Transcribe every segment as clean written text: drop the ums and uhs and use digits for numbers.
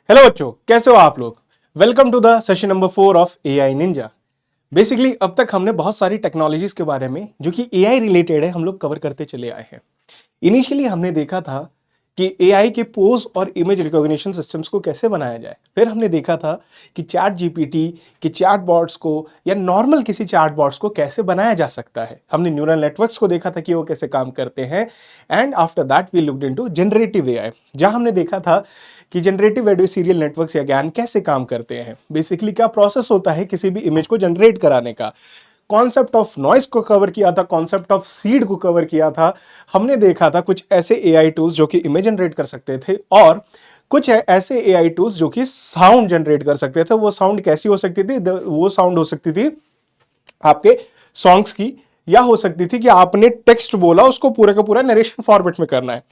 Hello बच्चों, कैसे हो आप लोग। Welcome to the session number 4 of AI ninja. Basically अब तक हमने बहुत सारी टेक्नोलॉजीज के बारे में जो कि एआई रिलेटेड है हम लोग कवर करते चले आए हैं। इनिशियली हमने देखा था कि एआई के पोज और इमेज रिकॉग्निशन सिस्टम्स को कैसे बनाया जाए। फिर हमने देखा था कि चैट जीपीटी के चैट बॉट्स को या नॉर्मल किसी चैट बॉट्स को कैसे बनाया जा सकता है। हमने न्यूरल नेटवर्क्स को देखा था कि वो कैसे काम करते हैं। And after that we looked into generative AI, जहां हमने देखा था कि जनरेटिव एडवर्सरियल नेटवर्क्स या ज्ञान कैसे काम करते हैं। बेसिकली क्या प्रोसेस होता है किसी भी इमेज को जनरेट कराने का। कॉन्सेप्ट ऑफ नॉइस को कवर किया था, कॉन्सेप्ट ऑफ सीड को कवर किया था। हमने देखा था कुछ ऐसे एआई टूल्स जो कि इमेज जनरेट कर सकते थे और कुछ ऐसे एआई टूल्स जो कि साउंड जनरेट कर सकते थे। वो साउंड कैसी हो सकती थी? वो साउंड हो सकती थी आपके सॉन्ग्स की, या हो सकती थी कि आपने टेक्स्ट बोला उसको पूरा का पूरा नरेशन फॉर्मेट में करना है।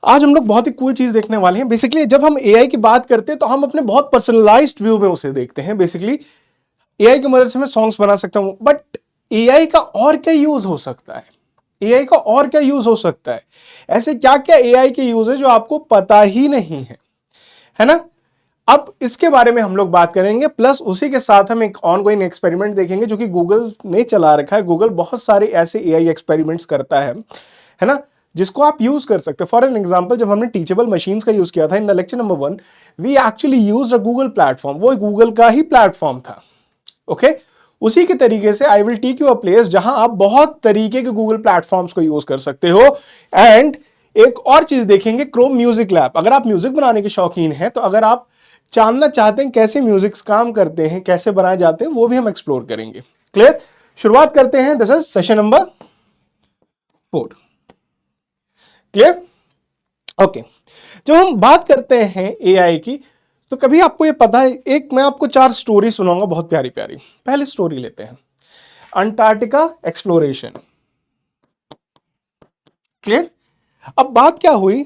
आज हम लोग बहुत ही कूल चीज देखने वाले हैं। बेसिकली जब हम एआई की बात करते हैं तो हम अपने बहुत पर्सनलाइज्ड व्यू में उसे देखते हैं। बेसिकली एआई की मदद से मैं सॉन्ग्स बना सकता हूं, बट एआई का और क्या यूज हो सकता है? एआई का और क्या यूज हो सकता है? ऐसे क्या क्या एआई के यूज है जो आपको पता ही नहीं है ना? अब इसके बारे में हम लोग बात करेंगे, प्लस उसी के साथ हम एक ऑनगोइंग एक्सपेरिमेंट देखेंगे जो कि गूगल ने चला रखा है। गूगल बहुत सारे ऐसे एआई एक्सपेरिमेंट्स करता है ना, जिसको आप यूज कर सकते हैं। फॉर एन एग्जांपल, जब हमने टीचेबल मशीन्स का यूज किया था in the lecture number 1, we actually used a Google platform. वो गूगल का ही प्लेटफॉर्म था। ओके, उसी के तरीके से I will take you a place जहां आप बहुत तरीके के गूगल प्लेटफॉर्म्स को यूज कर सकते हो। एंड एक और चीज देखेंगे, क्रोम म्यूजिक लैब। अगर आप म्यूजिक बनाने के शौकीन हैं तो अगर आप जानना चाहते हैं कैसे म्यूजिक काम करते हैं, कैसे बनाए जाते हैं, वो भी हम एक्सप्लोर करेंगे। क्लियर? शुरुआत करते हैं। This is session number 4। Clear? Okay. जब हम बात करते हैं एआई की तो कभी आपको ये पता है, एक मैं आपको 4 स्टोरी सुनाऊंगा बहुत प्यारी प्यारी। पहली स्टोरी लेते हैं, अंटार्कटिका एक्सप्लोरेशन। क्लियर? अब बात क्या हुई,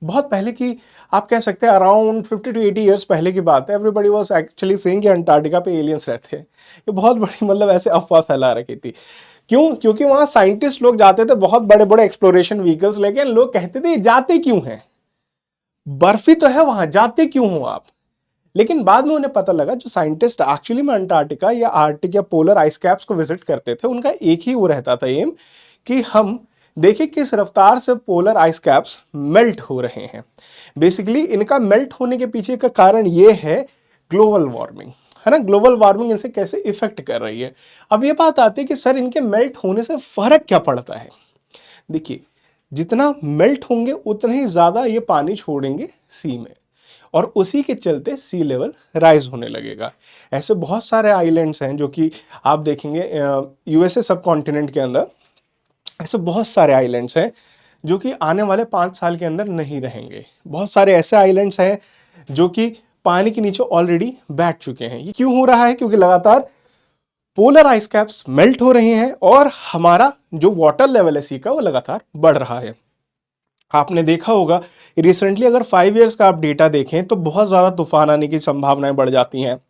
बहुत पहले की, आप कह सकते हैं अराउंड 50 to 80 ईयर्स पहले की बात है। एवरीबॉडी वाज एक्चुअली सेइंग कि अंटार्कटिका पे एलियंस रहते हैं। ये बहुत बड़ी मतलब ऐसे अफवाह फैला रखी थी। क्यों? क्योंकि वहां साइंटिस्ट लोग जाते थे बहुत बड़े बड़े एक्सप्लोरेशन व्हीकल्स लेके। लोग कहते थे जाते क्यों हैं, बर्फी तो है वहां, जाते क्यों हो आप? लेकिन बाद में उन्हें पता लगा जो साइंटिस्ट एक्चुअली में अंटार्कटिका या आर्टिक या पोलर आइस कैप्स को विजिट करते थे, उनका एक ही वो रहता था एम, कि हम देखें किस रफ्तार से पोलर आइस कैप्स मेल्ट हो रहे हैं। बेसिकली इनका मेल्ट होने के पीछे का कारण ये है ग्लोबल वार्मिंग, है ना। ग्लोबल वार्मिंग इनसे कैसे इफेक्ट कर रही है। अब ये बात आती है कि सर इनके मेल्ट होने से फर्क क्या पड़ता है। देखिए, जितना मेल्ट होंगे उतना ही ज्यादा ये पानी छोड़ेंगे सी में, और उसी के चलते सी लेवल राइज होने लगेगा। ऐसे बहुत सारे आइलैंड्स हैं जो कि आप देखेंगे यूएसए सब कॉन्टिनेंट के अंदर ऐसे बहुत सारे आइलैंड्स हैं जो कि आने वाले 5 साल के अंदर नहीं रहेंगे। बहुत सारे ऐसे आइलैंड्स हैं जो कि पानी के नीचे ऑलरेडी बैठ चुके हैं। ये क्यों हो रहा है? क्योंकि लगातार पोलर आइस कैप्स मेल्ट हो रही हैं और हमारा जो वाटर लेवल है सी का वो लगातार बढ़ रहा है। आपने देखा होगा रिसेंटली, अगर 5 इयर्स का आप डेटा देखें तो बहुत ज्यादा तूफान आने की संभावनाएं बढ़ जाती हैं।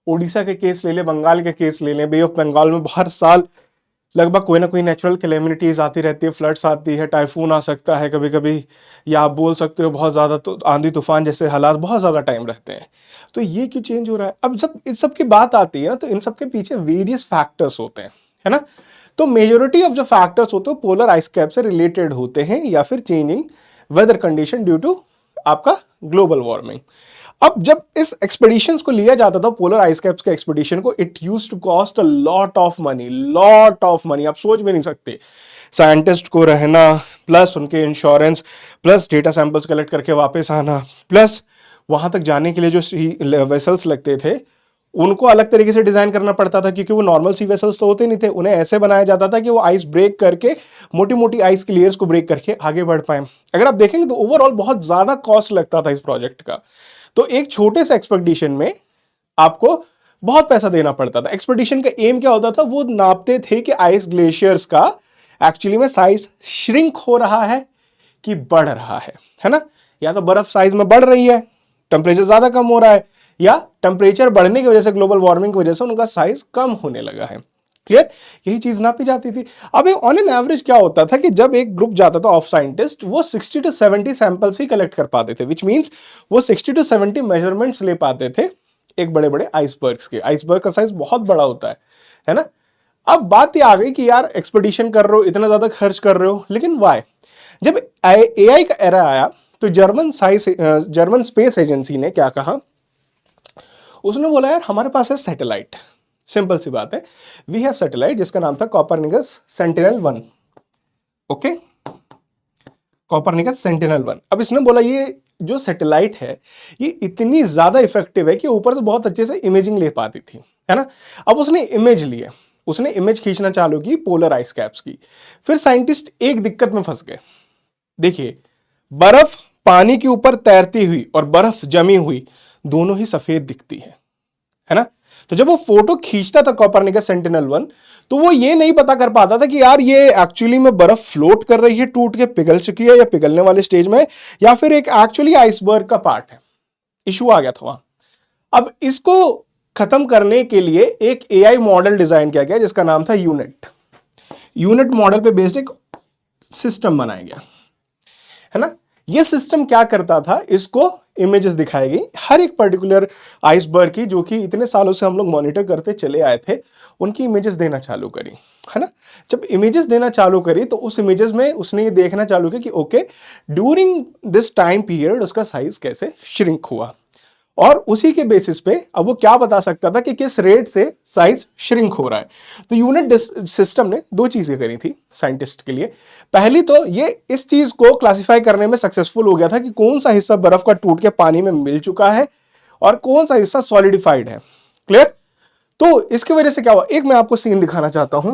उड़ीसा के केस ले लें, बंगाल के केस ले लें, बे ऑफ बंगाल में हर साल लगभग कोई ना कोई नेचुरल कैलेमिटीज आती रहती है, फ्लड्स आती है, टाइफून आ सकता है कभी कभी, या आप बोल सकते हो बहुत ज्यादा तो आंधी तूफान जैसे हालात बहुत ज्यादा टाइम रहते हैं। तो ये क्यों चेंज हो रहा है? अब जब इस सब की बात आती है ना, तो इन सब के पीछे वेरियस फैक्टर्स होते हैं, है ना। तो मेजोरिटी ऑफ जो फैक्टर्स होते हैं पोलर आइस कैप से रिलेटेड होते हैं, या फिर changing weather condition due to आपका ग्लोबल वार्मिंग। अब जब इस एक्सपेडिशंस को लिया जाता था, पोलर आइस कैप्स के एक्सपेडिशन को, it used to cost a lot of money, lot of money. आप सोच भी नहीं सकते, साइंटिस्ट को रहना, प्लस उनके insurance, plus data samples collect करके वापस आना, प्लस वहां तक जाने के लिए जो वेसल्स लगते थे उनको अलग तरीके से डिजाइन करना पड़ता था, क्योंकि वो नॉर्मल सी वेसल्स तो होते नहीं थे। उन्हें ऐसे बनाया जाता था कि वो आइस ब्रेक करके, मोटी मोटी आइस की लेयर्स को ब्रेक करके आगे बढ़ पाए। अगर आप देखेंगे तो ओवरऑल बहुत ज्यादा कॉस्ट लगता था इस प्रोजेक्ट का। तो एक छोटे से एक्सपेडिशन में आपको बहुत पैसा देना पड़ता था। एक्सपेडिशन का एम क्या होता था? वो नापते थे कि आइस ग्लेशियर्स का एक्चुअली में साइज श्रिंक हो रहा है कि बढ़ रहा है ना। या तो बर्फ साइज में बढ़ रही है, टेम्परेचर ज्यादा कम हो रहा है, या टेम्परेचर बढ़ने की वजह से, ग्लोबल वार्मिंग की वजह से उनका साइज कम होने लगा है। क्लियर, यही चीज नापी जाती थी। अब ऑन एन एवरेज क्या होता था कि जब एक ग्रुप जाता था ऑफ साइंटिस्ट, वो 60 to 70 सैंपल्स ही कलेक्ट कर पाते थे, विच मींस वो 60 to 70 मेजरमेंट्स ले पाते थे एक बड़े बड़े आइसबर्ग्स के। आइसबर्ग का साइज बहुत बड़ा होता है ना। अब बात ये आ गई कि यार एक्सपेडिशन कर रहे हो, इतना ज्यादा खर्च कर रहे हो, लेकिन वाई? जब एआई का एरा आया तो जर्मन स्पेस एजेंसी ने क्या कहा, उसने बोला यार हमारे पास है सैटेलाइट, सिंपल सी बात है, वी हैव सैटेलाइट जिसका नाम था Copernicus Sentinel one. Okay, Copernicus Sentinel one. अब इसने बोला ये जो सैटेलाइट है ये इतनी ज्यादा इफेक्टिव है कि ऊपर से बहुत अच्छे से इमेजिंग ले पाती थी, है ना। अब उसने इमेज लिए, उसने इमेज खींचना चालू की पोलर आइस कैप्स की। फिर साइंटिस्ट एक दिक्कत में फंस गए। देखिए, बर्फ पानी के ऊपर तैरती हुई और बर्फ जमी हुई दोनों ही सफेद दिखती है ना। तो जब वो फोटो खींचता था कॉपरनिकस सेंटिनल-1, तो वो ये नहीं पता कर पाता था कि यार ये एक्चुअली में बर्फ फ्लोट कर रही है, टूट के पिघल चुकी है या पिघलने वाले स्टेज में, या फिर एक एक्चुअली आइसबर्ग का पार्ट है। इशू आ गया था वहां। अब इसको खत्म करने के लिए एक एआई मॉडल डिजाइन किया गया जिसका नाम था यूनिट। यूनिट मॉडल पे बेस्ड एक सिस्टम बनाया गया, है ना। ये सिस्टम क्या करता था, इसको इमेजेस दिखाई गई हर एक पर्टिकुलर आइसबर्ग की, जो कि इतने सालों से हम लोग मॉनिटर करते चले आए थे, उनकी इमेजेस देना चालू करी, है ना। जब इमेजेस देना चालू करी तो उस इमेजेस में उसने ये देखना चालू किया कि okay, during this time period उसका साइज कैसे श्रिंक हुआ, और उसी के बेसिस पे अब वो क्या बता सकता था कि किस रेट से साइज श्रिंक हो रहा है। तो यूनिट सिस्टम ने दो चीजें करी थी साइंटिस्ट के लिए। पहली तो ये इस चीज को क्लासिफाई करने में सक्सेसफुल हो गया था कि कौन सा हिस्सा बर्फ का टूट के पानी में मिल चुका है और कौन सा हिस्सा सॉलिडिफाइड है। क्लियर। तो इसकी वजह से क्या हुआ, एक मैं आपको सीन दिखाना चाहता हूं,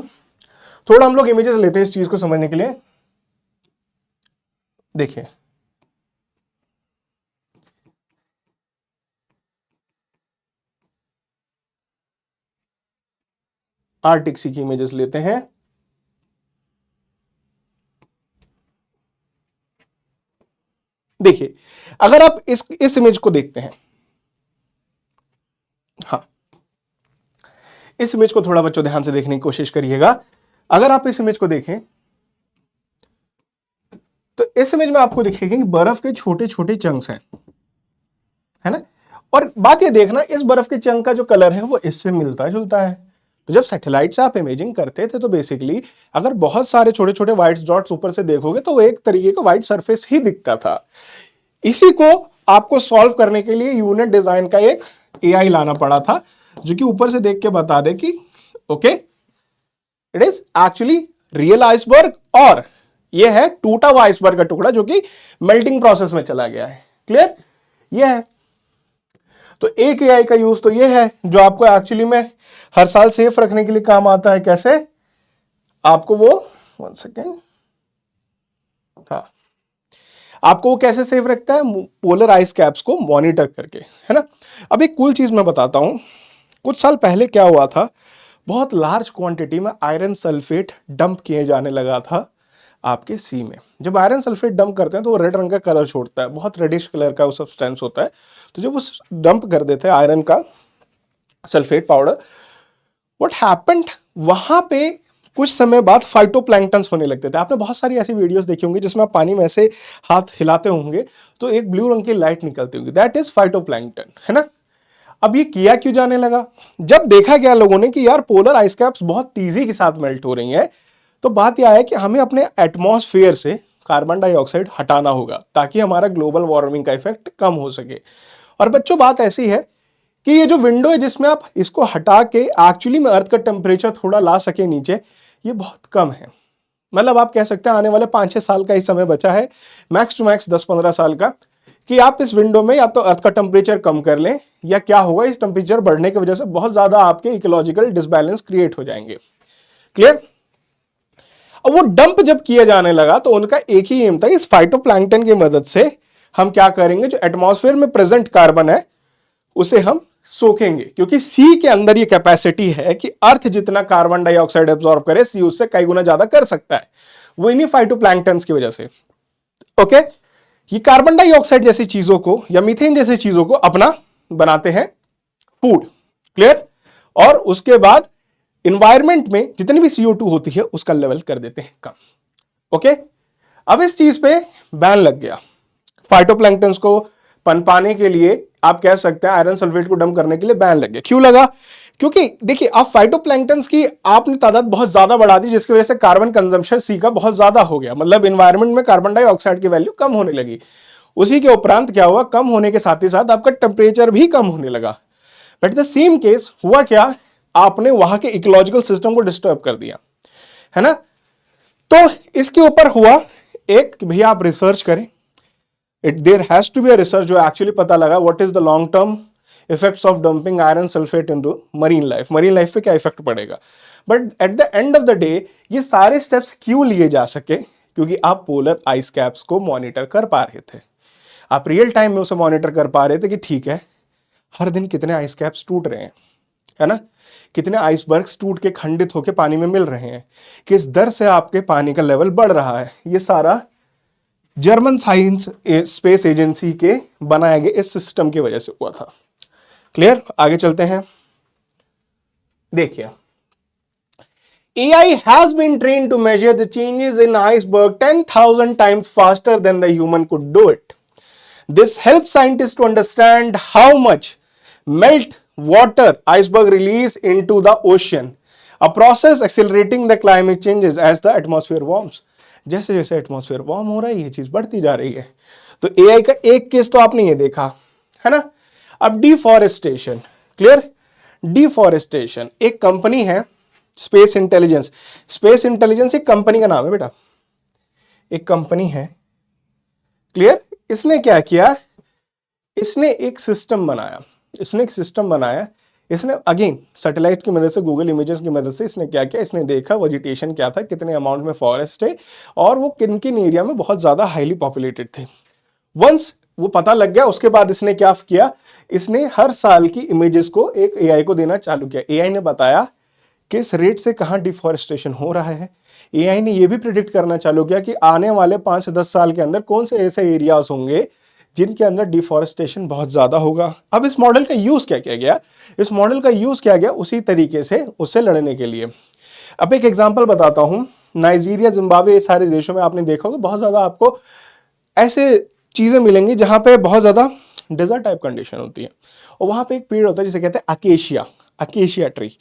थोड़ा हम लोग इमेजेस लेते हैं इस चीज को समझने के लिए। देखिए, आर्टिक सी की इमेजेस लेते हैं। देखिए, अगर आप इस इमेज को देखते हैं, हाँ, इस इमेज को थोड़ा बच्चों ध्यान से देखने की कोशिश करिएगा। अगर आप इस इमेज को देखें तो इस इमेज में आपको दिखेगा कि बर्फ के छोटे छोटे चंक्स हैं, है ना। और बात ये देखना, इस बर्फ के चंक का जो कलर है वो इससे मिलता जुलता है। तो जब सैटेलाइट से आप इमेजिंग करते थे तो बेसिकली अगर बहुत सारे छोटे छोटे व्हाइट डॉट्स ऊपर से देखोगे तो वो एक तरीके का व्हाइट सरफेस ही दिखता था। इसी को आपको सॉल्व करने के लिए यूनिट डिजाइन का एक एआई लाना पड़ा था, जो कि ऊपर से देख के बता दे कि okay, it is actually real iceberg और ये है टूटा हुआ आइसबर्ग का टुकड़ा जो कि मेल्टिंग प्रोसेस में चला गया है। क्लियर, ये है। तो एक एआई का यूज तो ये है जो आपको एक्चुअली में हर साल सेफ रखने के लिए काम आता है। कैसे? आपको वो 1 सेकेंड, हाँ, आपको वो कैसे सेफ रखता है? पोलर आइस कैप्स को मॉनिटर करके, है ना। अब एक कूल चीज मैं बताता हूं। कुछ साल पहले क्या हुआ था, बहुत लार्ज क्वांटिटी में आयरन सल्फेट डंप किए जाने लगा था आपके सी में। जब आयरन सल्फेट डंप करते हैं तो वो रेड रंग का कलर छोड़ता है, बहुत रेडिश कलर का वो सब्सटेंस होता है। तो जब वो डंप कर देते हैं आयरन का सल्फेट पाउडर, व्हाट हैपेंड, वहां पे कुछ समय बाद फाइटोप्लैंक्टन्स होने लगते थे। आपने बहुत सारी ऐसी वीडियोस देखी होंगी जिसमें आप पानी में ऐसे हाथ हिलाते होंगे तो एक ब्लू रंग की लाइट निकलती होगी, दैट इज फाइटोप्लैंक्टन, है ना। अब ये किया क्यों जाने लगा? जब देखा गया लोगों ने कि यार पोलर आइस कैप्स बहुत तेजी के साथ मेल्ट हो रही हैं, तो बात यह है कि हमें अपने एटमॉस्फेयर से कार्बन डाइऑक्साइड हटाना होगा ताकि हमारा ग्लोबल वार्मिंग का इफेक्ट कम हो सके। और बच्चों, बात ऐसी है कि ये जो विंडो है जिसमें आप इसको हटा के एक्चुअली में अर्थ का टेम्परेचर थोड़ा ला सके नीचे, ये बहुत कम है। मतलब आप कह सकते हैं आने वाले 5-6 साल का ही समय बचा है, मैक्स टू मैक्स 10-15 साल का, कि आप इस विंडो में या तो अर्थ का टेम्परेचर कम कर लें, या क्या होगा, इस टेम्परेचर बढ़ने की वजह से बहुत ज्यादा आपके इकोलॉजिकल डिसबैलेंस क्रिएट हो जाएंगे। क्लियर। अब वो डंप जब किया जाने लगा तो उनका एक ही एम था, इस फाइटोप्लैंक्टन की मदद से हम क्या करेंगे, जो एटमॉस्फेयर में प्रेजेंट कार्बन है उसे हम सोखेंगे, क्योंकि सी के अंदर ये कैपेसिटी है कि अर्थ जितना कार्बन डाइऑक्साइड एब्जॉर्ब करे, सी उससे कई गुना ज्यादा कर सकता है, वो इन्हीं फाइटोप्लैंक्टन्स की वजह से। ओके, ये कार्बन डाइऑक्साइड जैसी चीजों को या मीथेन जैसी चीजों को अपना बनाते हैं फूड। क्लियर। और उसके बाद इन्वायरमेंट में जितनी भी CO2 होती है उसका लेवल कर देते हैं कम। ओके, अब इस चीज पे बैन लग गया। फाइटोप्लैंक्टन्स को पनपाने के लिए आप कह सकते हैं आयरन सल्फेट को डंप करने के लिए बैन लग गया। क्यों लगा? क्योंकि देखिए अब फाइटोप्लैंक्टन्स की आपने तादाद बहुत ज्यादा बढ़ा दी, जिसकी वजह से कार्बन कंजम्पशन सी का बहुत ज्यादा हो गया, मतलब इन्वायरमेंट में कार्बन डाइऑक्साइड की वैल्यू कम होने लगी। उसी के उपरांत क्या हुआ, कम होने के साथ ही साथ आपका टेम्परेचर भी कम होने लगा। बट द सेम केस हुआ क्या, आपने वहां के इकोलॉजिकल सिस्टम को डिस्टर्ब कर दिया, है ना। तो इसके ऊपर हुआ एक कि भैया आप रिसर्च करें, there has to be a research जो एक्चुअली पता लगा what is the long term effects of dumping iron sulphate into marine life, marine life पे क्या इफेक्ट पड़ेगा। But at the end of the day ये सारे steps क्यों लिए जा सके, क्योंकि आप पोलर आइस कैप्स को मॉनिटर कर पा रहे थे, आप रियल टाइम में उसे मॉनिटर कर पा रहे थे कि ठीक है हर दिन कितने आइस कैप्स टूट रहे हैं, है ना, कितने आइसबर्ग्स टूट के खंडित होकर पानी में मिल रहे हैं, किस दर से आपके पानी का लेवल बढ़ रहा है। ये सारा जर्मन साइंस स्पेस एजेंसी के बनाए गए इस सिस्टम की वजह से हुआ था। क्लियर? आगे चलते हैं। देखिए AI has been trained to measure the changes in iceberg 10,000 times faster than the human could do it. This helps scientists to understand how much melt water iceberg release into the ocean, a process accelerating the climate changes as the atmosphere warms. जैसे जैसे atmosphere warm हो रहा है ये चीज बढ़ती जा रही है। तो AI का एक केस तो आपने ये देखा, है ना। अब डिफॉरेस्टेशन, क्लियर? डिफॉरेस्टेशन एक कंपनी है स्पेस इंटेलिजेंस, स्पेस इंटेलिजेंस एक कंपनी का नाम है बेटा, एक कंपनी है, क्लियर। इसने क्या किया, इसने एक सिस्टम बनाया, इसने एक सिस्टम बनाया, इसने अगेन सैटेलाइट की मदद से, गूगल इमेजेस की मदद से इसने क्या किया, इसने देखा वेजिटेशन क्या था, कितने अमाउंट में फॉरेस्ट है और वो किन किन एरिया में बहुत ज्यादा हाईली पॉपुलेटेड थे। वंस वो पता लग गया उसके बाद इसने क्या किया, इसने हर साल की इमेजेस को एक AI को देना चालू किया। AI ने बताया किस रेट से कहां डिफॉरेस्टेशन हो रहा है। AI ने यह भी प्रिडिक्ट करना चालू किया कि आने वाले 5 से 10 साल के अंदर कौन से ऐसे एरियाज होंगे जिनके अंदर डिफॉरेस्टेशन बहुत ज्यादा होगा। अब इस मॉडल का यूज क्या किया गया, इस मॉडल का यूज किया गया उसी तरीके से उससे लड़ने के लिए। अब एक एग्जांपल बताता हूं, नाइजीरिया, जिम्बाब्वे, ये सारे देशों में आपने देखा होगा बहुत ज्यादा आपको ऐसे चीजें मिलेंगी जहां पे बहुत ज्यादा डेजर्ट टाइप कंडीशन होती है और वहां पे एक पेड़ होता है जिसे कहते हैं अकेशिया, अकेशिया ट्री।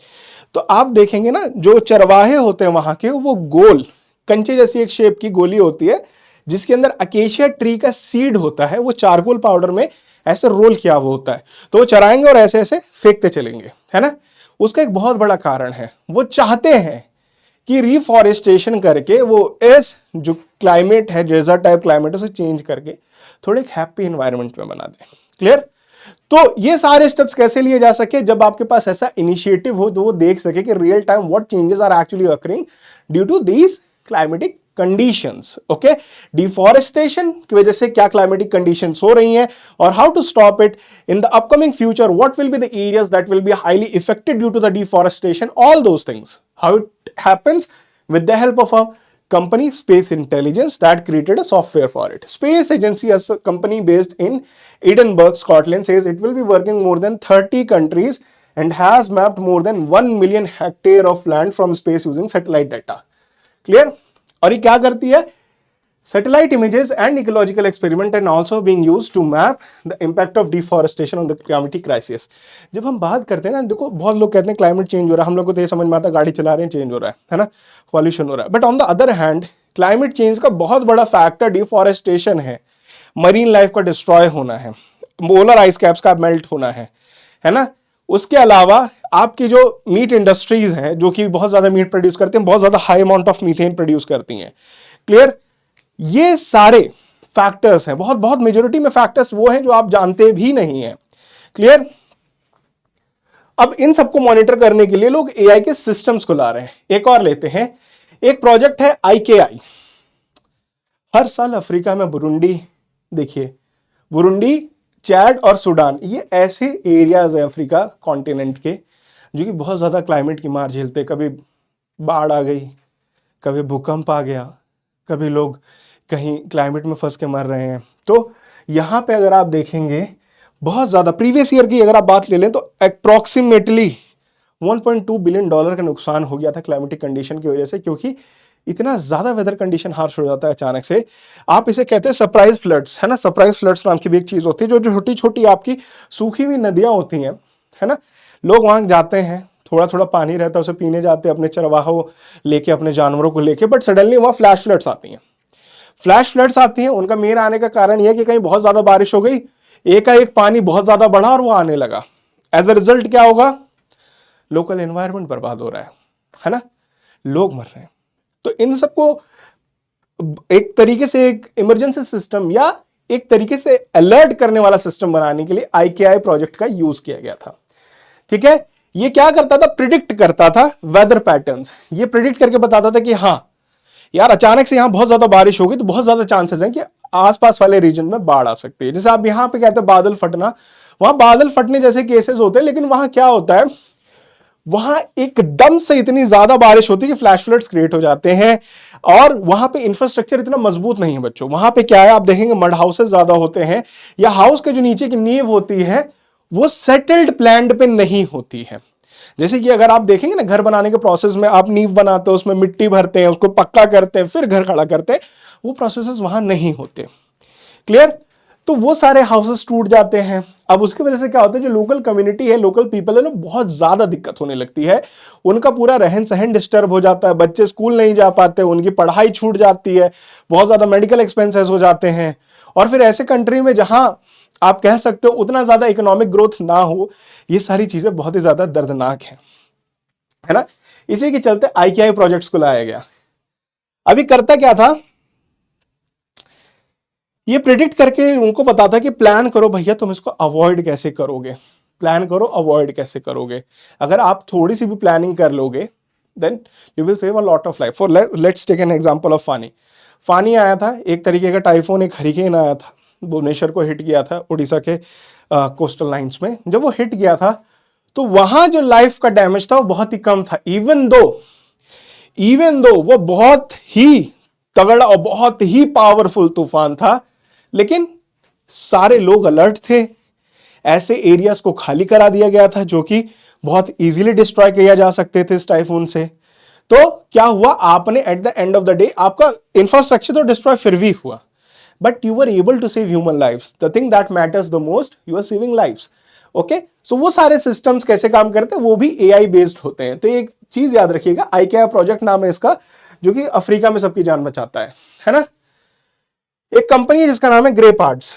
तो आप देखेंगे ना जो चरवाहे होते हैं वहां के, वो गोल कंचे जैसी एक शेप की गोली होती है जिसके अंदर अकेशिया ट्री का सीड होता है, वो चारकोल पाउडर में ऐसे रोल किया हुआ होता है। तो वो चराएंगे और ऐसे ऐसे फेंकते चलेंगे, है ना। उसका एक बहुत बड़ा कारण है, वो चाहते हैं कि रिफॉरेस्टेशन करके वो इस जो क्लाइमेट है, डेजर्ट टाइप क्लाइमेट, उसे चेंज करके थोड़े एक हैप्पी एनवायरनमेंट में बना दें। क्लियर? तो ये सारे स्टेप्स कैसे लिए जा सके, जब आपके पास ऐसा इनिशिएटिव हो तो वो देख सके कि real time what changes are actually occurring due to these climatic conditions. Okay, deforestation की वजह से क्या क्लाइमेटिक कंडीशंस हो रही हैं और how to stop it in the upcoming future, what will be the areas that will be highly affected due to the deforestation, all those things, how it happens with the help of a company, Space Intelligence, that created a software for it. Space Agency, as a company based in Edinburgh, Scotland, says it will be working more than 30 countries and has mapped more than 1 million hectare of land from space using satellite data. Clear? और ये क्या करती है, satellite images and ecological experiment and also being used to map the impact of deforestation on the climatic crisis. जब हम बात करते हैं ना, देखो बहुत लोग कहते हैं क्लाइमेट चेंज हो रहा है, हम लोग को तो ये समझ में आता है गाड़ी चला रहे हैं चेंज हो रहा है ना, पॉल्यूशन हो रहा है। But on the other hand climate change का बहुत बड़ा फैक्टर डिफॉरेस्टेशन है, मरीन लाइफ का डिस्ट्रॉय होना है, पोलर आइस कैप्स का मेल्ट होना है ना। उसके अलावा आपकी जो मीट इंडस्ट्रीज हैं जो कि बहुत ज्यादा मीट प्रोड्यूस करते हैं, बहुत ज्यादा high amount of methane produce करती हैं। क्लियर? ये सारे फैक्टर्स हैं, बहुत बहुत मेजोरिटी में फैक्टर्स वो हैं जो आप जानते भी नहीं हैं। क्लियर? अब इन सबको मॉनिटर करने के लिए लोग AI के सिस्टम्स को ला रहे हैं। एक और लेते हैं, एक प्रोजेक्ट है IKI। हर साल अफ्रीका में बुरुंडी, देखिए बुरुंडी, चैड और सूडान, ये ऐसे एरियाज हैं अफ्रीका कॉन्टिनेंट के जो कि बहुत ज्यादा क्लाइमेट की मार झेलते। कभी बाढ़ आ गई, कभी भूकंप आ गया, कभी लोग कहीं क्लाइमेट में फंस के मर रहे हैं। तो यहाँ पे अगर आप देखेंगे बहुत ज़्यादा, प्रीवियस ईयर की अगर आप बात ले लें तो अप्रॉक्सीमेटली $1.2 बिलियन का नुकसान हो गया था क्लाइमेटिक कंडीशन की वजह से, क्योंकि इतना ज्यादा वेदर कंडीशन हार्श हो जाता है अचानक से। आप इसे कहते हैं सरप्राइज फ्लड्स, है ना। सरप्राइज फ्लड्स नाम की भी एक चीज होती है, जो छोटी छोटी आपकी सूखी हुई नदियां होती हैं, है ना। लोग वहां जाते हैं, थोड़ा थोड़ा पानी रहता है, उसे पीने जाते हैं अपने चरवाहों लेके, अपने जानवरों को लेके, बट सडनली वहां फ्लैश फ्लड्स आती हैं। फ्लैश फ्लड्स आती हैं, उनका मेन आने का कारण यह है कि कहीं बहुत ज्यादा बारिश हो गई, एकाएक पानी बहुत ज्यादा बढ़ा और वो आने लगा। एज अ रिजल्ट क्या होगा, लोकल एनवायरनमेंट बर्बाद हो रहा है ना, लोग मर रहे हैं। तो इन सबको एक तरीके से एक इमरजेंसी सिस्टम या एक तरीके से अलर्ट करने वाला सिस्टम बनाने के लिए IKI प्रोजेक्ट का यूज किया गया था। ठीक है, ये क्या करता था, प्रिडिक्ट करता था वेदर पैटर्न्स। ये प्रिडिक्ट करके बताता था कि हाँ यार, अचानक से यहां बहुत ज्यादा बारिश होगी तो बहुत ज्यादा चांसेस हैं कि आसपास वाले रीजन में बाढ़ आ सकती है। जैसे आप यहां पे कहते हैं बादल फटना, वहां बादल फटने जैसे केसेस होते हैं, लेकिन वहां क्या होता है, वहां एकदम से इतनी ज्यादा बारिश होती है कि फ्लैश फ्लड्स क्रिएट हो जाते हैं। और वहां पे इंफ्रास्ट्रक्चर इतना मजबूत नहीं है बच्चों। वहां पे क्या है, आप देखेंगे मड हाउसेस ज्यादा होते हैं, या हाउस के जो नीचे की नींव होती है वो सेटल्ड प्लैंड पे नहीं होती है। जैसे कि अगर आप देखेंगे ना, घर बनाने के प्रोसेस में आप नींव बनाते हो, उसमें मिट्टी भरते हैं, उसको पक्का करते हैं, फिर घर खड़ा करते हैं, वो प्रोसेसेस वहां नहीं होते। क्लियर। तो वो सारे हाउसेस टूट जाते हैं। अब उसकी वजह से क्या होता है, जो लोकल कम्युनिटी है, लोकल पीपल है ना, बहुत ज्यादा दिक्कत होने लगती है। उनका पूरा रहन सहन डिस्टर्ब हो जाता है, बच्चे स्कूल नहीं जा पाते, उनकी पढ़ाई छूट जाती है, बहुत ज्यादा मेडिकल एक्सपेंसेस हो जाते हैं। और फिर ऐसे कंट्री में जहां आप कह सकते हो उतना ज्यादा इकोनॉमिक ग्रोथ ना हो, ये सारी चीजें बहुत ही ज्यादा दर्दनाक है ना। इसी के चलते IKI प्रोजेक्ट्स को लाया गया। अभी करता क्या था, ये प्रिडिक्ट करके उनको बताता कि प्लान करो भैया, तुम इसको अवॉइड कैसे करोगे, प्लान करो अवॉइड कैसे करोगे। अगर आप थोड़ी सी भी प्लानिंग कर लोगे, then you will save a lot of life. For let's take an example of Fani. Fani आया था, एक तरीके का टाइफून, एक हरिकेन आया था, भुवनेश्वर को हिट किया था, उड़ीसा के कोस्टल लाइंस में। जब वो हिट किया था तो वहां जो लाइफ का डैमेज था वो बहुत ही कम था, इवन दो वो बहुत ही तगड़ा और बहुत ही पावरफुल तूफान था। लेकिन सारे लोग अलर्ट थे, ऐसे एरियाज को खाली करा दिया गया था जो कि बहुत इजीली डिस्ट्रॉय किया जा सकते थे इस टाइफून से। तो क्या हुआ, आपने at the end of the day आपका इंफ्रास्ट्रक्चर तो डिस्ट्रॉय फिर भी हुआ, but you are able to save human lives. The thing that matters the most, you are saving lives. Okay, so वो सारे सिस्टम्स कैसे काम करते हैं, वो भी AI बेस्ड होते हैं। तो एक चीज याद रखिएगा, IKI प्रोजेक्ट नाम है इसका, जो कि अफ्रीका में सबकी जान बचाता है ना। एक कंपनी है जिसका नाम है ग्रे पार्ट्स।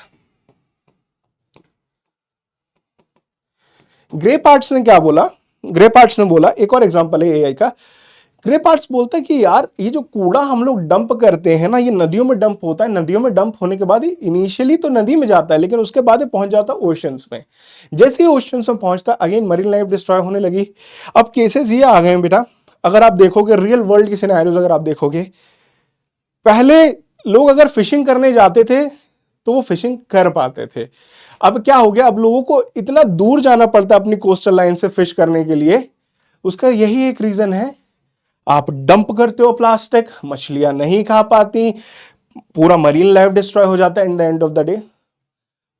ग्रे पार्ट्स ने क्या बोला, ग्रे पार्ट्स ने बोला, एक और एग्जांपल है AI का। ग्रे पार्ट्स बोलता है कि यार ये जो कूड़ा हम लोग डंप करते हैं ना, ये नदियों में डंप होता है। नदियों में डंप होने के बाद इनिशियली तो नदी में जाता है, लेकिन उसके बाद पहुंच जाता है ओशंस में। जैसे ही ओशंस में पहुंचता है, अगेन मरीन लाइफ डिस्ट्रॉय होने लगी। अब केसेस ये आ गए हैं बेटा, अगर आप देखोगे रियल वर्ल्ड के सिनेरियोज, अगर आप देखोगे, पहले लोग अगर फिशिंग करने जाते थे तो वो फिशिंग कर पाते थे। अब क्या हो गया, अब लोगों को इतना दूर जाना पड़ता है अपनी कोस्टल लाइन से फिश करने के लिए। उसका यही एक रीजन है, आप डंप करते हो प्लास्टिक, मछलियां नहीं खा पाती, पूरा मरीन लाइफ डिस्ट्रॉय हो जाता है। Eight the end of the day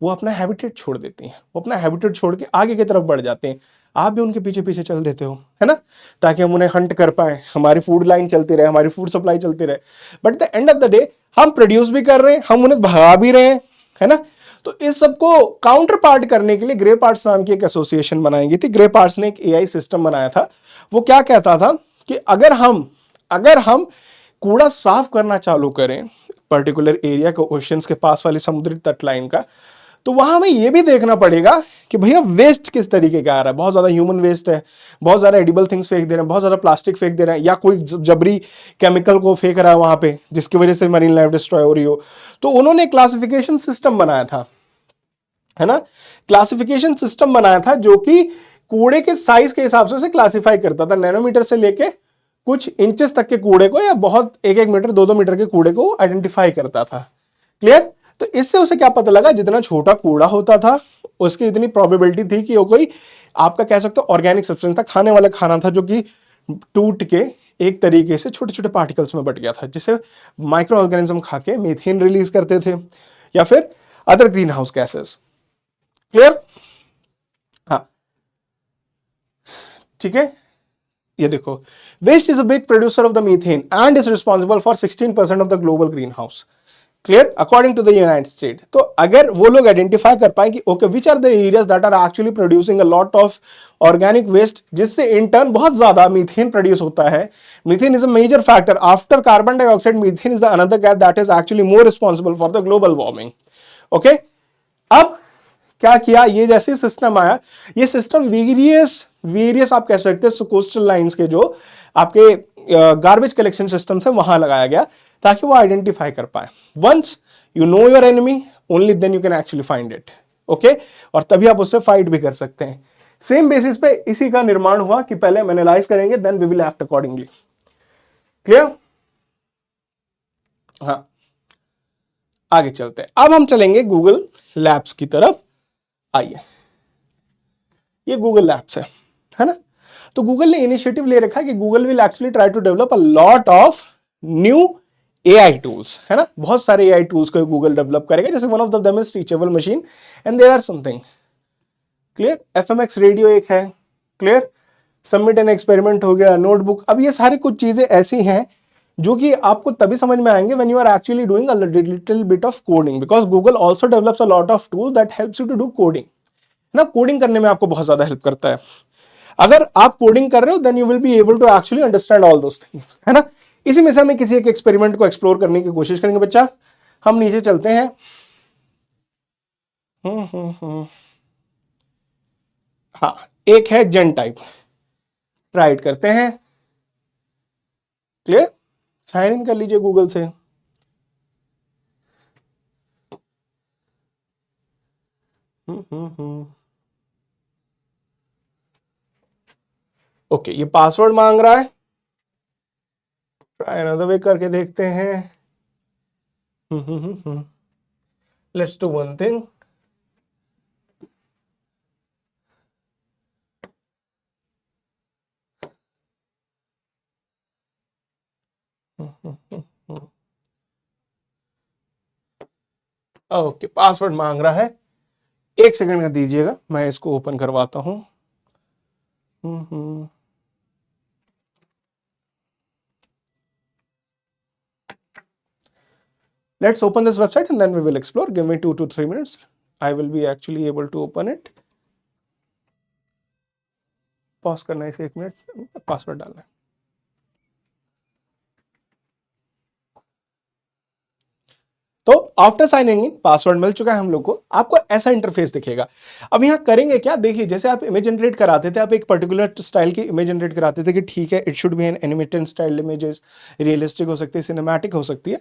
वो अपना हैबिटेट छोड़ देती हैं, वो अपना हैबिटेट छोड़ के आगे की तरफ बढ़ जाते हैं। आप भी उनके पीछे पीछे चल देते हो, है ना, ताकि हम उन्हें हंट कर पाए, हमारी फूड लाइन चलती रहे, हमारी फूड सप्लाई चलती रहे। But the end of the day हम प्रोड्यूस भी कर रहे हैं, हम उन्हें भगा भी रहे हैं, है ना। तो इस सबको काउंटर पार्ट करने के लिए ग्रे पार्ट्स नाम की एक एसोसिएशन बनाई गई थी। ग्रे पार्ट्स ने एक AI सिस्टम बनाया था। वो क्या कहता था कि अगर हम कूड़ा साफ करना चालू करें पर्टिकुलर एरिया को, ओशंस के पास वाली समुद्री तट लाइन का, तो वहां हमें यह भी देखना पड़ेगा कि भैया वेस्ट किस तरीके का आ रहा है। बहुत ज्यादा ह्यूमन वेस्ट है, बहुत ज्यादा एडिबल थिंग्स फेंक दे रहे हैं, बहुत ज्यादा प्लास्टिक फेंक दे रहे हैं, या कोई जबरी केमिकल को फेंक रहा है वहां पे, जिसकी वजह से मरीन लाइफ डिस्ट्रॉय हो रही हो। तो उन्होंने क्लासिफिकेशन सिस्टम बनाया था, है ना, क्लासिफिकेशन सिस्टम बनाया था जो कि कूड़े के साइज के हिसाब से उसे क्लासिफाई करता था। नैनोमीटर से लेके कुछ इंचेस तक के कूड़े को, या बहुत 1-1 मीटर 2-2 मीटर के कूड़े को आइडेंटिफाई करता था। क्लियर। तो इससे उसे क्या पता लगा, जितना छोटा कूड़ा होता था उसकी इतनी प्रोबेबिलिटी थी कि वो कोई आपका कह सकते हो ऑर्गेनिक सब्सटेंस था, खाने वाला खाना था, जो कि टूट के एक तरीके से छोटे छोटे पार्टिकल्स में बट गया था, जिसे माइक्रो ऑर्गेनिज्म खा के मीथेन रिलीज करते थे, या फिर other green house gases. Clear. हाँ, ठीक है, ये देखो, waste is a big producer of the methane and is responsible for 16% of the global green house, clear, according to the United State. तो अगर वो लोग आइडेंटिफाई कर पाए कि okay which are the areas that are actually producing a lot of organic waste, जिससे in turn बहुत ज्यादा मीथेन प्रोड्यूस होता है। Methane is a major factor after carbon dioxide, methane is the another gas that is actually more responsible for the global warming. Okay, अब क्या किया, ये जैसे सिस्टम आया, ये सिस्टम वेरियस वेरियस आप कह सकते हैं कोस्टल लाइंस के जो आपके गार्बेज कलेक्शन सिस्टम से वहां लगाया गया ताकि वो आइडेंटिफाई कर पाए। Once you know your enemy only then you can actually find it. Okay, और तभी आप उससे फाइट भी कर सकते हैं। सेम बेसिस पे इसी का निर्माण हुआ कि पहले हम एनालाइज करेंगे then we will act accordingly. Clear? हाँ, आगे चलते हैं। अब हम चलेंगे गूगल लैब्स की तरफ। आइए, ये गूगल लैब्स है ना। तो गूगल ने इनिशिएटिव ले रखा है कि Google will actually try to develop a lot of new AI tools, है ना। बहुत सारे एआई टूल्स को गूगल डेवलप करेगा, जैसे one of them is teachable machine and there are something, clear. FMX radio एक है, क्लियर। सबमिट एन एक्सपेरिमेंट हो गया, नोटबुक। अब ये सारी कुछ चीजें ऐसी हैं जो कि आपको तभी समझ में आएंगे when you are actually doing a little bit of coding, because Google also develops a lot of tool that helps you to do coding, है ना। कोडिंग करने में आपको बहुत ज्यादा हेल्प करता है। अगर आप कोडिंग कर रहे हो then you will be able to actually understand all those things, है ना। इसी में से हमें किसी एक एक्सपेरिमेंट को एक्सप्लोर करने की कोशिश करेंगे बच्चा। हम नीचे चलते हैं। हाँ, एक है जेन टाइप, ट्राई इट करते हैं। क्लियर, साइन इन कर लीजिए गूगल से। ओके, ये पासवर्ड मांग रहा है, ट्राई अनदर वे करके देखते हैं। Let's do one thing. Okay, password मांग रहा है, एक सेकंड का दीजिएगा, मैं इसको ओपन करवाता हूं। Let's open this website and then we will explore. Give me 2 to 3 minutes. I will be actually able to open it. Pause करना है इसे 1 मिनट, पासवर्ड डालना है। तो आफ्टर साइनिंग इन, पासवर्ड मिल चुका है हम लोग को, आपको ऐसा इंटरफेस दिखेगा। अब यहाँ करेंगे क्या, देखिए, जैसे आप इमेज जनरेट कराते थे, आप एक पर्टिकुलर स्टाइल की इमेज जनरेट कराते थे कि ठीक है it should be an animated style images, realistic हो सकती है, सिनेमैटिक हो सकती है।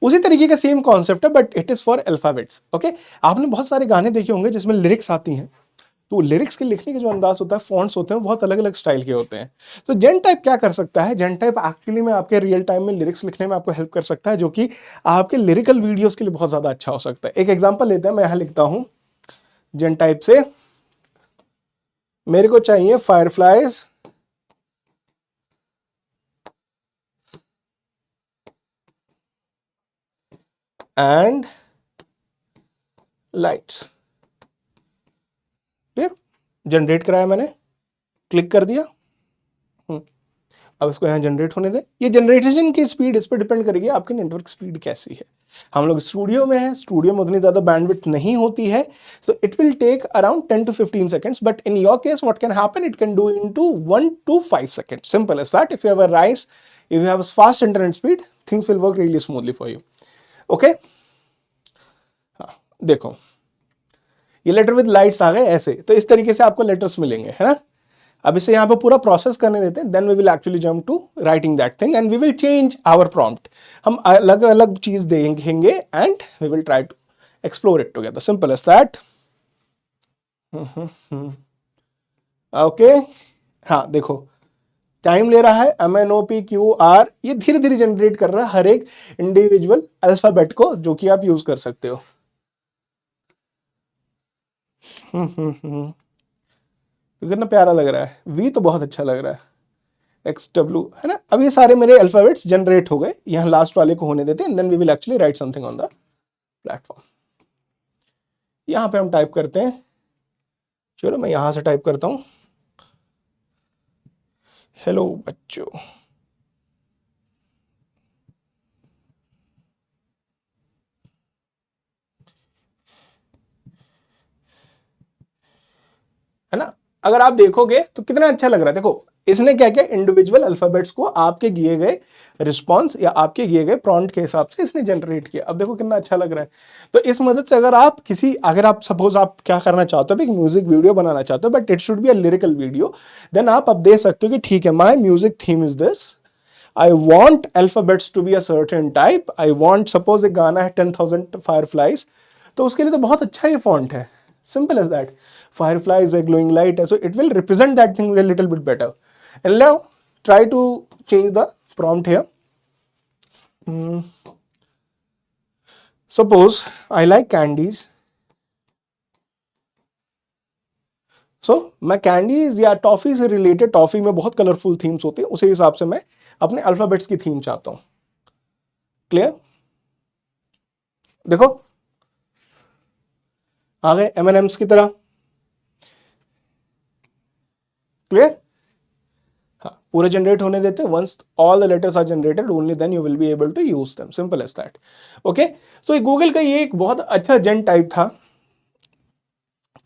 उसी तरीके का सेम कॉन्सेप्ट है but it is for alphabets. Okay, आपने बहुत सारे गाने देखे होंगे जिसमें लिरिक्स आती हैं, तो लिरिक्स के लिखने के जो अंदाज होता है, फॉन्ट्स होते हैं, वो बहुत अलग अलग स्टाइल के होते हैं। तो जेन टाइप क्या कर सकता है, जेन टाइप एक्चुअली में आपके रियल टाइम में लिरिक्स लिखने में आपको हेल्प कर सकता है, जो कि आपके लिरिकल वीडियोस के लिए बहुत ज्यादा अच्छा हो सकता है। एक एग्जांपल लेते हैं, मैं यहां लिखता हूं जेन टाइप से, मेरे को चाहिए fireflies and lights. Clear, generate कराया मैंने, क्लिक कर दिया। अब इसको यहाँ जनरेट होने दे। ये जनरेशन की स्पीड इस पर डिपेंड करेगी आपकी नेटवर्क स्पीड कैसी है। हम लोग स्टूडियो में हैं, स्टूडियो में उतनी ज्यादा बैंडविड्थ नहीं होती है, so it will take around 10 to 15 seconds, but in your case what can happen, it can do into 1 to 5 seconds, simple as that. If you have a rice, if you have a fast internet speed, things will work really smoothly for you. Okay, हाँ देखो, ये letter with lights आ गए ऐसे, तो इस तरीके से आपको लेटर्स मिलेंगे, है ना। अब इसे यहाँ पे पूरा प्रोसेस करने देते हैं, then we will actually jump to writing that thing and we will change our prompt. हम अलग अलग चीज देखेंगे and we will try to explore it together, simple as that. Okay, हाँ देखो, टाइम ले रहा है, MNOPQR, ये धीरे धीरे जनरेट कर रहा है हर एक इंडिविजुअल अल्फाबेट को, जो कि आप यूज कर सकते हो। तो कितना प्यारा लग रहा है, वी तो बहुत अच्छा लग रहा है, XW, है ना। अब ये सारे मेरे अल्फाबेट्स जनरेट हो गए, यहाँ लास्ट वाले को होने देते हैं, then we will actually write something on the platform. यहाँ पे हम टाइप करते हैं, चलो मैं यहाँ से टाइप करता हूँ, हेलो बच्चों, है ना। अगर आप देखोगे तो कितना अच्छा लग रहा है। देखो इसने क्या किया, इंडिविजुअल अल्फाबेट्स को आपके दिए गए रिस्पॉन्स या आपके दिए गए प्रॉम्प्ट के हिसाब से इसने जनरेट किया। अब देखो कितना अच्छा लग रहा है। तो इस मदद से अगर आप सपोज आप क्या करना चाहते हो, एक म्यूजिक वीडियो बनाना चाहते हो, but it should be a lyrical video, then आप अब दे सकते हो कि ठीक है, my music theme is this, I want alphabets to be a certain type, I want, suppose एक गाना है 10,000 फायरफ्लाइज, तो उसके लिए तो बहुत अच्छा ये फॉन्ट है, simple as that. Firefly is a glowing light, so it will represent that thing a little bit better. And now try to change the prompt here. Suppose I like candies, so मैं candies या toffee से related, toffee में बहुत colourful themes होते हैं, उसी हिसाब से मैं अपने अल्फाबेट्स की थीम चाहता हूं। क्लियर? देखो आ गए M&M's की तरह। क्लियर? हाँ, पूरे जनरेट होने देते, once all the letters are generated only then you will be able to use them, simple as that. Okay, so Google का ये एक बहुत अच्छा जेन टाइप था,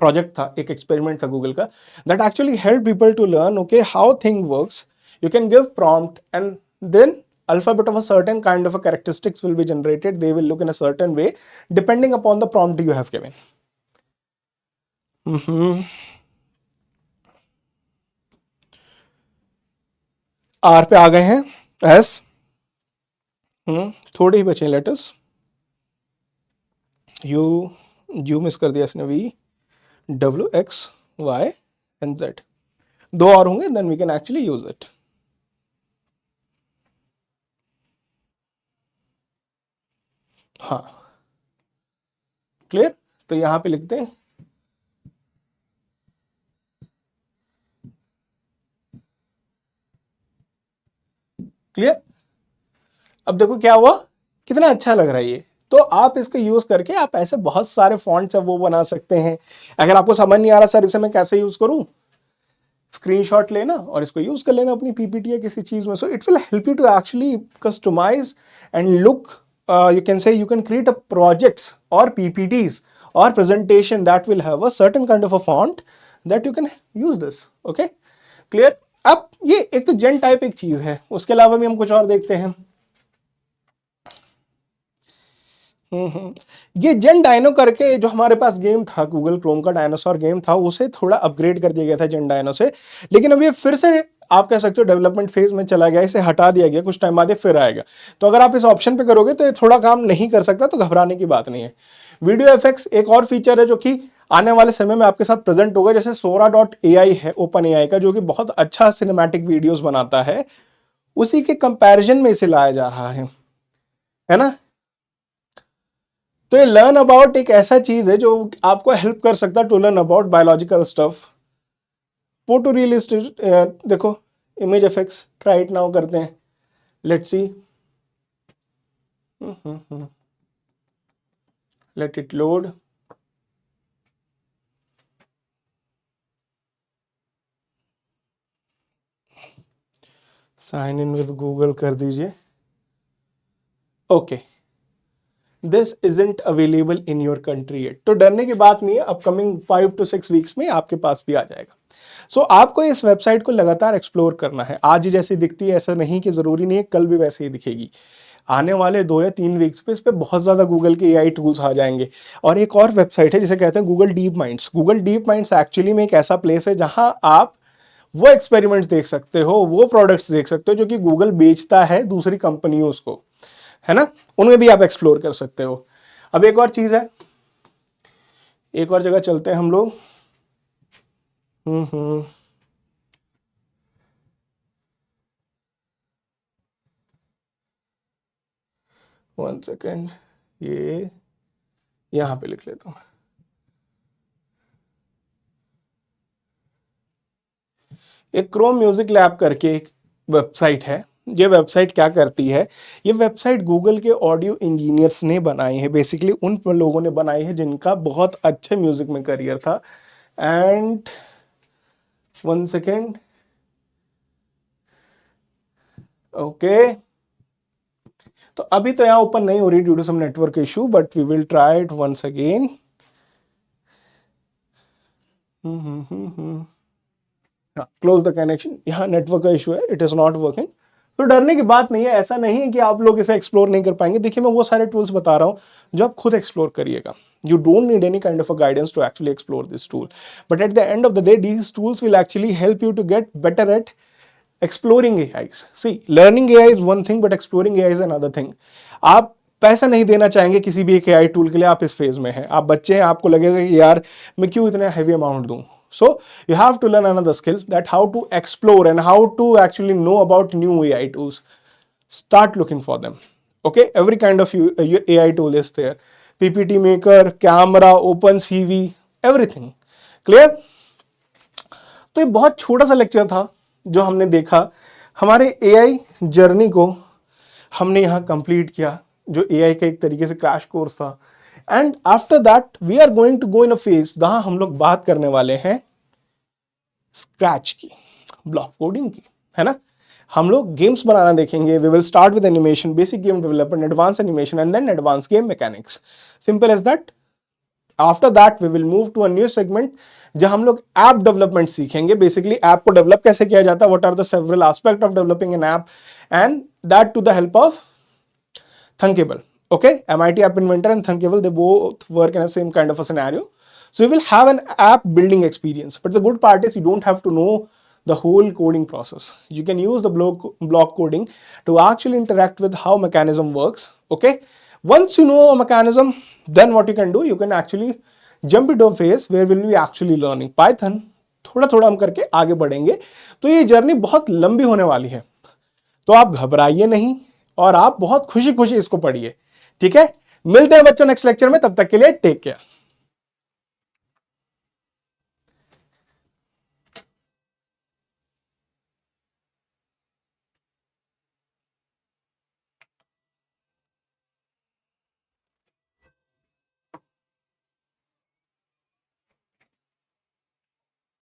प्रोजेक्ट था, एक एक्सपेरिमेंट था गूगल का, that actually help people to learn okay how thing works. You can give prompt and then alphabet of a certain kind of a characteristics will be generated, they will look in a certain way depending upon the prompt you have given. R पे आ गए हैं, S, थोड़े ही बचे letters, you, you miss कर दिया इसने, V, W, X, Y and Z, दो और होंगे, then we can actually use it. हाँ, क्लियर? तो यहां पे लिखते हैं क्लियर। अब देखो क्या हुआ, कितना अच्छा लग रहा है ये। तो आप इसको यूज करके आप ऐसे बहुत सारे फॉन्ट्स है वो बना सकते हैं। अगर आपको समझ नहीं आ रहा सर इसे मैं कैसे यूज करूं, स्क्रीनशॉट लेना और इसको यूज कर लेना अपनी पीपीटी या किसी चीज में। So it will help you to actually customise and look, you can say you can create a projects or PPTs or presentation that will have a certain kind of a font that you can use this. Okay, clear? अब ये एक तो जेन type एक चीज है, उसके अलावा भी हम कुछ और देखते हैं। ये जेन डायनो करके जो हमारे पास गेम था, गूगल क्रोम का डायनासोर गेम था, उसे थोड़ा अपग्रेड कर दिया गया था जेन डायनो से, लेकिन अब ये फिर से आप कह सकते हो डेवलपमेंट फेज में चला गया, इसे हटा दिया गया, कुछ टाइम बाद ये फिर आएगा। तो अगर आप इस ऑप्शन पे करोगे तो ये थोड़ा काम नहीं कर सकता, तो घबराने की बात नहीं है। वीडियो एफेक्ट्स एक और फीचर है जो कि आने वाले समय में आपके साथ प्रेजेंट होगा, जैसे Sora.ai है ओपन एआई का, जो कि बहुत अच्छा सिनेमैटिक वीडियोस बनाता है, उसी के कंपैरिजन में इसे लाया जा रहा है ना। तो ये लर्न अबाउट एक ऐसा चीज है जो आपको हेल्प कर सकता है to learn about biological stuff. Photo realistic, देखो image effects, try it now करते हैं, let's see, let it load. Sign in with Google कर दीजिए। Okay, this isn't available in your country yet. तो डरने की बात नहीं है, अपकमिंग 5 to 6 वीक्स में आपके पास भी आ जाएगा। सो आपको इस वेबसाइट को लगातार एक्सप्लोर करना है। आज ही जैसी दिखती है ऐसा नहीं कि जरूरी नहीं है कल भी वैसे ही दिखेगी। आने वाले 2 या 3 वीक्स पे इस पे बहुत ज्यादा गूगल के एआई टूल्स आ जाएंगे। और एक और वेबसाइट है जिसे कहते हैं Google deep minds. Google deep minds actually में एक ऐसा प्लेस है जहां आप वो एक्सपेरिमेंट्स देख सकते हो, वो प्रोडक्ट्स देख सकते हो जो कि गूगल बेचता है दूसरी कंपनियों को, है ना। उनमें भी आप एक्सप्लोर कर सकते हो। अब एक और चीज है, एक और जगह चलते हैं हम लोग। हम्म, 1 सेकेंड, ये यहां पे लिख लेता हूं। एक क्रोम म्यूजिक लैब करके एक वेबसाइट है। ये वेबसाइट क्या करती है, ये वेबसाइट गूगल के ऑडियो इंजीनियर्स ने बनाई है, बेसिकली उन लोगों ने बनाई है जिनका बहुत अच्छे म्यूजिक में करियर था। एंड 1 सेकेंड, ओके, तो अभी तो यहाँ ओपन नहीं हो रही due to some network issue, but we will try it once again. Close the connection, यहाँ नेटवर्क का इशू है, इट इज नॉट वर्किंग। तो डरने की बात नहीं है, ऐसा नहीं है कि आप लोग इसे एक्सप्लोर नहीं कर पाएंगे। देखिए मैं वो सारे टूल्स बता रहा हूँ जो आप खुद एक्सप्लोर करिएगा। You don't need any kind of a guidance to actually explore this tool. But at the end of the day, these tools will actually help you to get better at exploring AIs. See, learning AI is one thing, but exploring AI is another thing. आप पैसा नहीं देना चाहेंगे किसी भी एक AI tool के लिए, आप इस फेज में हैं, आप बच्चे हैं, आपको लगेगा कि यार मैं क्यों इतना हैवी अमाउंट दूं। So you have to learn another skill, that how to explore and how to actually know about new AI tools. Start looking for them. Okay, every kind of AI tool is there. PPT Maker, Camera, OpenCV, everything. Clear? तो ये बहुत छोटा सा lecture था जो हमने देखा, हमारे AI जर्नी को हमने यहाँ कंप्लीट किया, जो AI का एक तरीके से क्रैश कोर्स था। And after that we are going to go in a phase जहां हम लोग बात करने वाले हैं स्क्रैच की, ब्लॉक कोडिंग की, है ना। हम लोग गेम्स बनाना देखेंगे। We will start with animation, basic game development, advance animation and then advance game mechanics. Simple as that. After that we will move to a new segment जहां हम लोग ऐप डेवलपमेंट सीखेंगे। बेसिकली ऐप को develop कैसे किया जाता है, what are the several aspect of developing an app, and that to the help of Thunkable. Okay, MIT App Inventor and Thunkable, they both work in the same kind of a scenario. So you will have an app building experience. But the good part is you don't have to know the whole coding process. You can use the block coding to actually interact with how mechanism works. Okay, once you know a mechanism, then what you can do, you can actually jump into a phase where will be actually learning Python. थोड़ा थोड़ा हम करके आगे बढ़ेंगे। तो ये journey बहुत लंबी होने वाली है, तो आप घबराइए नहीं और आप बहुत खुशी खुशी इसको पढ़िए। ठीक है, मिलते हैं बच्चों नेक्स्ट लेक्चर में, तब तक के लिए टेक केयर।